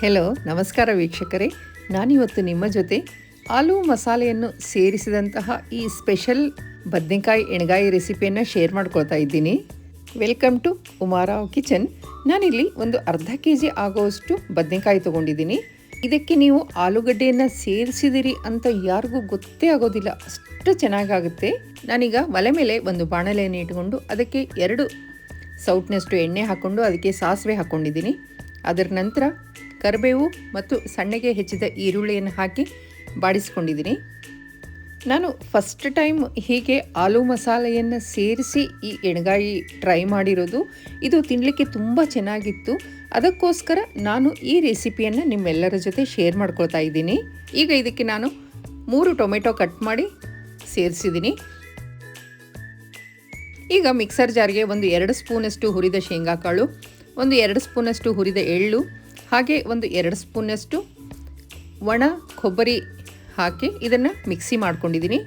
Hello ನಮಸ್ಕಾರ ವೀಕ್ಷಕರೇ, ನಾನಿವತ್ತು ನಿಮ್ಮ ಜೊತೆ ಆಲೂ ಮಸಾಲೆಯನ್ನು ಸೇರಿಸಿದಂತಹ ಈ ಸ್ಪೆಷಲ್ ಬದನೆಕಾಯಿ ಎಣ್ಗಾಯಿ ರೆಸಿಪಿಯನ್ನು ಶೇರ್ ಮಾಡ್ಕೊಳ್ತಾ ಇದ್ದೀನಿ. Welcome to Uma Rao kitchen. ನಾನಿಲ್ಲಿ ಒಂದು ಅರ್ಧ ಕೆಜಿ ಆಗೋಷ್ಟು ಬದನೆಕಾಯಿ ತೊಗೊಂಡಿದ್ದೀನಿ. ಇದಕ್ಕೆ ನೀವು ಆಲೂಗಡ್ಡೆಯನ್ನು ಸೇರಿಸಿದಿರಿ ಅಂತ ಯಾರಿಗೂ ಗೊತ್ತೇ ಆಗೋದಿಲ್ಲ, ಅಷ್ಟು ಚೆನ್ನಾಗಾಗುತ್ತೆ. ನಾನೀಗ ಒಲೆ ಮೇಲೆ ಒಂದು ಬಾಣಲೆಯನ್ನು ಇಟ್ಕೊಂಡು ಅದಕ್ಕೆ 2 ಸೌಟ್ನಷ್ಟು ಎಣ್ಣೆ ಹಾಕ್ಕೊಂಡು ಅದಕ್ಕೆ ಸಾಸಿವೆ ಹಾಕ್ಕೊಂಡಿದ್ದೀನಿ. ಅದರ ನಂತರ ಕರಿಬೇವು ಮತ್ತು ಸಣ್ಣಗೆ ಹೆಚ್ಚಿದ ಈರುಳ್ಳಿಯನ್ನು ಹಾಕಿ ಬಾಡಿಸ್ಕೊಂಡಿದ್ದೀನಿ. ನಾನು ಫಸ್ಟ್ ಟೈಮ್ ಹೀಗೆ ಆಲೂ ಮಸಾಲೆಯನ್ನು ಸೇರಿಸಿ ಈ ಎಣ್ಗಾಯಿ ಟ್ರೈ ಮಾಡಿರೋದು. ಇದು ತಿನ್ನಲಿಕ್ಕೆ ತುಂಬ ಚೆನ್ನಾಗಿತ್ತು. ಅದಕ್ಕೋಸ್ಕರ ನಾನು ಈ ರೆಸಿಪಿಯನ್ನು ನಿಮ್ಮೆಲ್ಲರ ಜೊತೆ ಶೇರ್ ಮಾಡ್ಕೊಳ್ತಾ ಇದ್ದೀನಿ. ಈಗ ಇದಕ್ಕೆ ನಾನು 3 ಟೊಮೆಟೊ ಕಟ್ ಮಾಡಿ ಸೇರಿಸಿದ್ದೀನಿ. ಈಗ ಮಿಕ್ಸರ್ ಜಾರ್ಗೆ ಒಂದು 2 ಸ್ಪೂನಷ್ಟು ಹುರಿದ ಶೇಂಗಾಕಾಳು, ಒಂದು 2 ಸ್ಪೂನಷ್ಟು ಹುರಿದ ಎಳ್ಳು, ಹಾಗೆ ಒಂದು 2 ಸ್ಪೂನಷ್ಟು ಒಣ ಕೊಬ್ಬರಿ ಹಾಕಿ ಇದನ್ನು ಮಿಕ್ಸಿ ಮಾಡ್ಕೊಂಡಿದ್ದೀನಿ.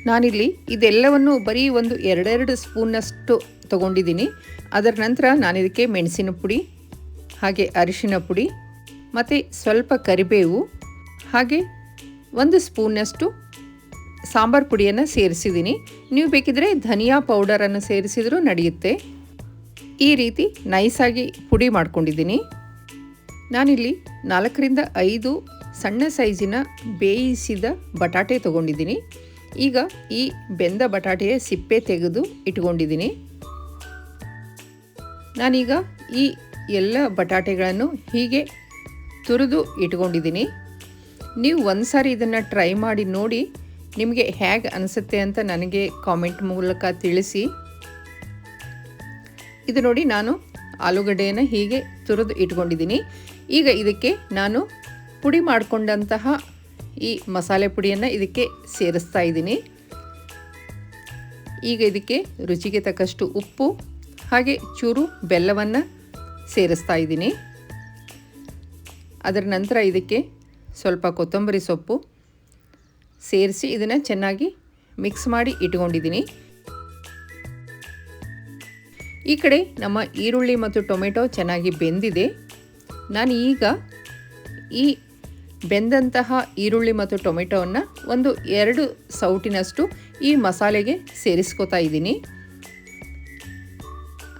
ನಾನಿಲ್ಲಿ ಇದೆಲ್ಲವನ್ನು ಬರೀ ಒಂದು 2 ಸ್ಪೂನಷ್ಟು ತೊಗೊಂಡಿದ್ದೀನಿ. ಅದರ ನಂತರ ನಾನಿದಕ್ಕೆ ಮೆಣಸಿನ ಪುಡಿ, ಹಾಗೆ ಅರಿಶಿನ ಪುಡಿ ಮತ್ತು ಸ್ವಲ್ಪ ಕರಿಬೇವು, ಹಾಗೆ 1 ಸ್ಪೂನಷ್ಟು ಸಾಂಬಾರು ಪುಡಿಯನ್ನು ಸೇರಿಸಿದ್ದೀನಿ. ನೀವು ಬೇಕಿದ್ರೆ ಧನಿಯಾ ಪೌಡರನ್ನು ಸೇರಿಸಿದರೂ ನಡೆಯುತ್ತೆ. ಈ ರೀತಿ ನೈಸಾಗಿ ಪುಡಿ ಮಾಡ್ಕೊಂಡಿದ್ದೀನಿ. ನಾನಿಲ್ಲಿ 4ರಿಂದ 5 ಸಣ್ಣ ಸೈಜಿನ ಬೇಯಿಸಿದ ಬಟಾಟೆ ತೊಗೊಂಡಿದ್ದೀನಿ. ಈಗ ಈ ಬೆಂದ ಬಟಾಟೆಯ ಸಿಪ್ಪೆ ತೆಗೆದು ಇಟ್ಕೊಂಡಿದ್ದೀನಿ. ನಾನೀಗ ಈ ಎಲ್ಲ ಬಟಾಟೆಗಳನ್ನು ಹೀಗೆ ತುರಿದು ಇಟ್ಕೊಂಡಿದ್ದೀನಿ. ನೀವು ಒಂದು ಸಾರಿ ಇದನ್ನು ಟ್ರೈ ಮಾಡಿ ನೋಡಿ, ನಿಮಗೆ ಹೇಗೆ ಅನಿಸುತ್ತೆ ಅಂತ ನನಗೆ ಕಾಮೆಂಟ್ ಮೂಲಕ ತಿಳಿಸಿ. ಇದು ನೋಡಿ, ನಾನು ಆಲೂಗಡ್ಡೆಯನ್ನು ಹೀಗೆ ತುರಿದು ಇಟ್ಕೊಂಡಿದ್ದೀನಿ. ಈಗ ಇದಕ್ಕೆ ನಾನು ಪುಡಿ ಮಾಡಿಕೊಂಡಂತಹ ಈ ಮಸಾಲೆ ಪುಡಿಯನ್ನು ಇದಕ್ಕೆ ಸೇರಿಸ್ತಾ ಇದ್ದೀನಿ. ಈಗ ಇದಕ್ಕೆ ರುಚಿಗೆ ತಕ್ಕಷ್ಟು ಉಪ್ಪು ಹಾಗೆ ಚೂರು ಬೆಲ್ಲವನ್ನು ಸೇರಿಸ್ತಾ ಇದ್ದೀನಿ. ಅದರ ನಂತರ ಇದಕ್ಕೆ ಸ್ವಲ್ಪ ಕೊತ್ತಂಬರಿ ಸೊಪ್ಪು ಸೇರಿಸಿ ಇದನ್ನು ಚೆನ್ನಾಗಿ ಮಿಕ್ಸ್ ಮಾಡಿ ಇಟ್ಕೊಂಡಿದ್ದೀನಿ. ಈ ಕಡೆ ನಮ್ಮ ಈರುಳ್ಳಿ ಮತ್ತು ಟೊಮೆಟೊ ಚೆನ್ನಾಗಿ ಬೆಂದಿದೆ. ನಾನು ಈಗ ಈ ಬೆಂದಂತಹ ಈರುಳ್ಳಿ ಮತ್ತು ಟೊಮೆಟೊವನ್ನು ಒಂದು 2 ಸೌಟಿನಷ್ಟು ಈ ಮಸಾಲೆಗೆ ಸೇರಿಸ್ಕೋತಾ ಇದ್ದೀನಿ.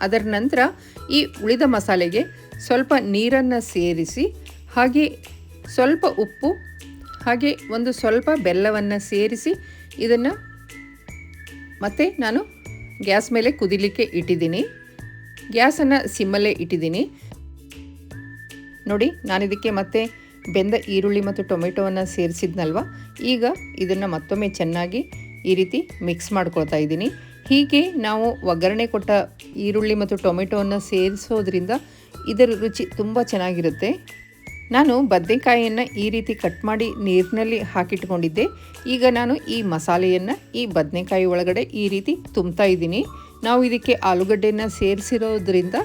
ಅದರ ನಂತರ ಈ ಉಳಿದ ಮಸಾಲೆಗೆ ಸ್ವಲ್ಪ ನೀರನ್ನು ಸೇರಿಸಿ, ಹಾಗೆ ಸ್ವಲ್ಪ ಉಪ್ಪು ಹಾಗೆ ಒಂದು ಸ್ವಲ್ಪ ಬೆಲ್ಲವನ್ನು ಸೇರಿಸಿ ಇದನ್ನು ಮತ್ತೆ ನಾನು ಗ್ಯಾಸ್ ಮೇಲೆ ಕುದಿಲಿಕ್ಕೆ ಇಟ್ಟಿದ್ದೀನಿ. ಗ್ಯಾಸನ್ನು ಸಿಮ್ಮಲ್ಲೇ ಇಟ್ಟಿದ್ದೀನಿ. ನೋಡಿ, ನಾನಿದಕ್ಕೆ ಮತ್ತೆ ಬೆಂದ ಈರುಳ್ಳಿ ಮತ್ತು ಟೊಮೆಟೊವನ್ನು ಸೇರಿಸಿದ್ನಲ್ವ, ಈಗ ಇದನ್ನು ಮತ್ತೊಮ್ಮೆ ಚೆನ್ನಾಗಿ ಈ ರೀತಿ ಮಿಕ್ಸ್ ಮಾಡ್ಕೊಳ್ತಾ ಇದ್ದೀನಿ. ಹೀಗೆ ನಾವು ಒಗ್ಗರಣೆ ಕೊಟ್ಟ ಈರುಳ್ಳಿ ಮತ್ತು ಟೊಮೆಟೊವನ್ನು ಸೇರಿಸೋದ್ರಿಂದ ಇದರ ರುಚಿ ತುಂಬ ಚೆನ್ನಾಗಿರುತ್ತೆ. ನಾನು ಬದನೆಕಾಯಿಯನ್ನು ಈ ರೀತಿ ಕಟ್ ಮಾಡಿ ನೀರಿನಲ್ಲಿ ಹಾಕಿಟ್ಕೊಂಡಿದ್ದೆ. ಈಗ ನಾನು ಈ ಮಸಾಲೆಯನ್ನು ಈ ಬದನೆಕಾಯಿ ಒಳಗಡೆ ಈ ರೀತಿ ತುಂಬ್ತಾ ಇದ್ದೀನಿ. ನಾವು ಇದಕ್ಕೆ ಆಲೂಗಡ್ಡೆಯನ್ನು ಸೇರಿಸಿರೋದ್ರಿಂದ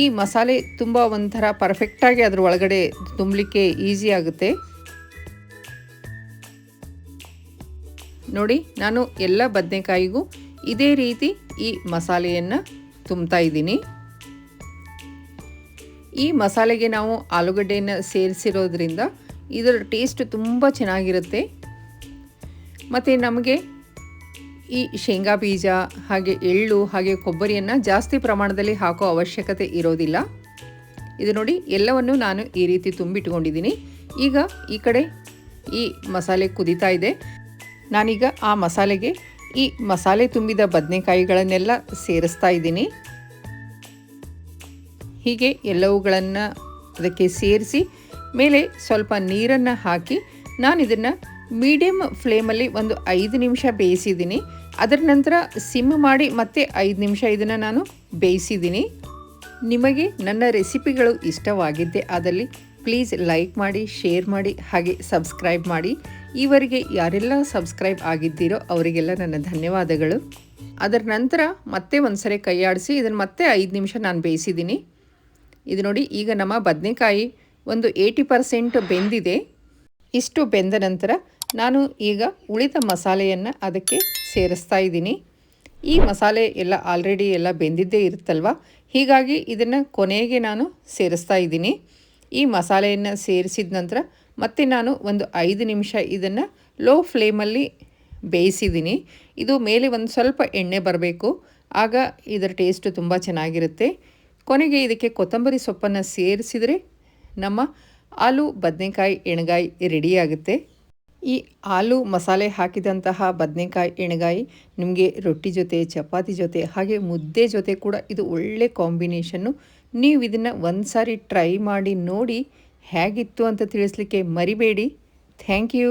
ಈ ಮಸಾಲೆ ತುಂಬ ಒಂಥರ ಪರ್ಫೆಕ್ಟಾಗಿ ಅದರ ಒಳಗಡೆ ತುಂಬಲಿಕ್ಕೆ ಈಸಿ ಆಗುತ್ತೆ. ನೋಡಿ, ನಾನು ಎಲ್ಲ ಬದನೆಕಾಯಿಗೂ ಇದೇ ರೀತಿ ಈ ಮಸಾಲೆಯನ್ನು ತುಂಬ್ತಾ ಇದ್ದೀನಿ. ಈ ಮಸಾಲೆಗೆ ನಾವು ಆಲೂಗಡ್ಡೆಯನ್ನು ಸೇರಿಸಿರೋದ್ರಿಂದ ಇದರ ಟೇಸ್ಟ್ ತುಂಬ ಚೆನ್ನಾಗಿರುತ್ತೆ. ಮತ್ತು ನಮಗೆ ಈ ಶೇಂಗಾ ಬೀಜ ಹಾಗೆ ಎಳ್ಳು ಹಾಗೆ ಕೊಬ್ಬರಿಯನ್ನು ಜಾಸ್ತಿ ಪ್ರಮಾಣದಲ್ಲಿ ಹಾಕೋ ಅವಶ್ಯಕತೆ ಇರೋದಿಲ್ಲ. ಇದು ನೋಡಿ, ಎಲ್ಲವನ್ನು ನಾನು ಈ ರೀತಿ ತುಂಬಿಟ್ಕೊಂಡಿದ್ದೀನಿ. ಈಗ ಈ ಕಡೆ ಈ ಮಸಾಲೆ ಕುದೀತಾ ಇದೆ. ನಾನೀಗ ಆ ಮಸಾಲೆಗೆ ಈ ಮಸಾಲೆ ತುಂಬಿದ ಬದನೆಕಾಯಿಗಳನ್ನೆಲ್ಲ ಸೇರಿಸ್ತಾ ಇದ್ದೀನಿ. ಹೀಗೆ ಎಲ್ಲವುಗಳನ್ನು ಅದಕ್ಕೆ ಸೇರಿಸಿ ಮೇಲೆ ಸ್ವಲ್ಪ ನೀರನ್ನು ಹಾಕಿ ನಾನು ಇದನ್ನು ಮೀಡಿಯಮ್ ಫ್ಲೇಮಲ್ಲಿ ಒಂದು 5 ನಿಮಿಷ ಬೇಯಿಸಿದ್ದೀನಿ. ಅದರ ನಂತರ ಸಿಮ್ ಮಾಡಿ ಮತ್ತೆ 5 ನಿಮಿಷ ಇದನ್ನು ನಾನು ಬೇಯಿಸಿದ್ದೀನಿ. ನಿಮಗೆ ನನ್ನ ರೆಸಿಪಿಗಳು ಇಷ್ಟವಾಗಿದ್ದೇ ಆದಲ್ಲಿ ಪ್ಲೀಸ್ ಲೈಕ್ ಮಾಡಿ, ಶೇರ್ ಮಾಡಿ, ಹಾಗೆ ಸಬ್ಸ್ಕ್ರೈಬ್ ಮಾಡಿ. ಈವರೆಗೆ ಯಾರೆಲ್ಲ ಸಬ್ಸ್ಕ್ರೈಬ್ ಆಗಿದ್ದೀರೋ ಅವರಿಗೆಲ್ಲ ನನ್ನ ಧನ್ಯವಾದಗಳು. ಅದರ ನಂತರ ಮತ್ತೆ ಒಂದು ಸರಿ ಕೈ ಆಡಿಸಿ ಇದನ್ನು ಮತ್ತೆ 5 ನಿಮಿಷ ನಾನು ಬೇಯಿಸಿದ್ದೀನಿ. ಇದು ನೋಡಿ, ಈಗ ನಮ್ಮ ಬದನೆಕಾಯಿ ಒಂದು 80% ಬೆಂದಿದೆ. ಇಷ್ಟು ಬೆಂದ ನಂತರ ನಾನು ಈಗ ಉಳಿದ ಮಸಾಲೆಯನ್ನು ಅದಕ್ಕೆ ಸೇರಿಸ್ತಾ ಇದ್ದೀನಿ. ಈ ಮಸಾಲೆ ಎಲ್ಲ ಆಲ್ರೆಡಿ ಎಲ್ಲ ಬೆಂದಿದ್ದೇ ಇರುತ್ತಲ್ವ, ಹೀಗಾಗಿ ಇದನ್ನು ಕೊನೆಗೆ ನಾನು ಸೇರಿಸ್ತಾ ಇದ್ದೀನಿ. ಈ ಮಸಾಲೆಯನ್ನು ಸೇರಿಸಿದ ನಂತರ ಮತ್ತೆ ನಾನು ಒಂದು 5 ನಿಮಿಷ ಇದನ್ನು ಲೋ ಫ್ಲೇಮಲ್ಲಿ ಬೇಯಿಸಿದ್ದೀನಿ. ಇದು ಮೇಲೆ ಒಂದು ಸ್ವಲ್ಪ ಎಣ್ಣೆ ಬರಬೇಕು, ಆಗ ಇದರ ಟೇಸ್ಟು ತುಂಬ ಚೆನ್ನಾಗಿರುತ್ತೆ. ಕೊನೆಗೆ ಇದಕ್ಕೆ ಕೊತ್ತಂಬರಿ ಸೊಪ್ಪನ್ನು ಸೇರಿಸಿದರೆ ನಮ್ಮ ಆಲೂ ಬದನೆಕಾಯಿ ಎಣ್ಗಾಯಿ ರೆಡಿಯಾಗುತ್ತೆ. ಈ ಆಲೂ ಮಸಾಲೆ ಹಾಕಿದಂತಹ ಬದನೆಕಾಯಿ ಎಣ್ಗಾಯಿ ನಿಮಗೆ ರೊಟ್ಟಿ ಜೊತೆ, ಚಪಾತಿ ಜೊತೆ, ಹಾಗೆ ಮುದ್ದೆ ಜೊತೆ ಕೂಡ ಇದು ಒಳ್ಳೆ ಕಾಂಬಿನೇಷನ್ನು. ನೀವು ಇದನ್ನು ಒಂದು ಸಾರಿ ಟ್ರೈ ಮಾಡಿ ನೋಡಿ ಹೇಗಿತ್ತು ಅಂತ ತಿಳಿಸ್ಲಿಕ್ಕೆ ಮರಿಬೇಡಿ. Thank you.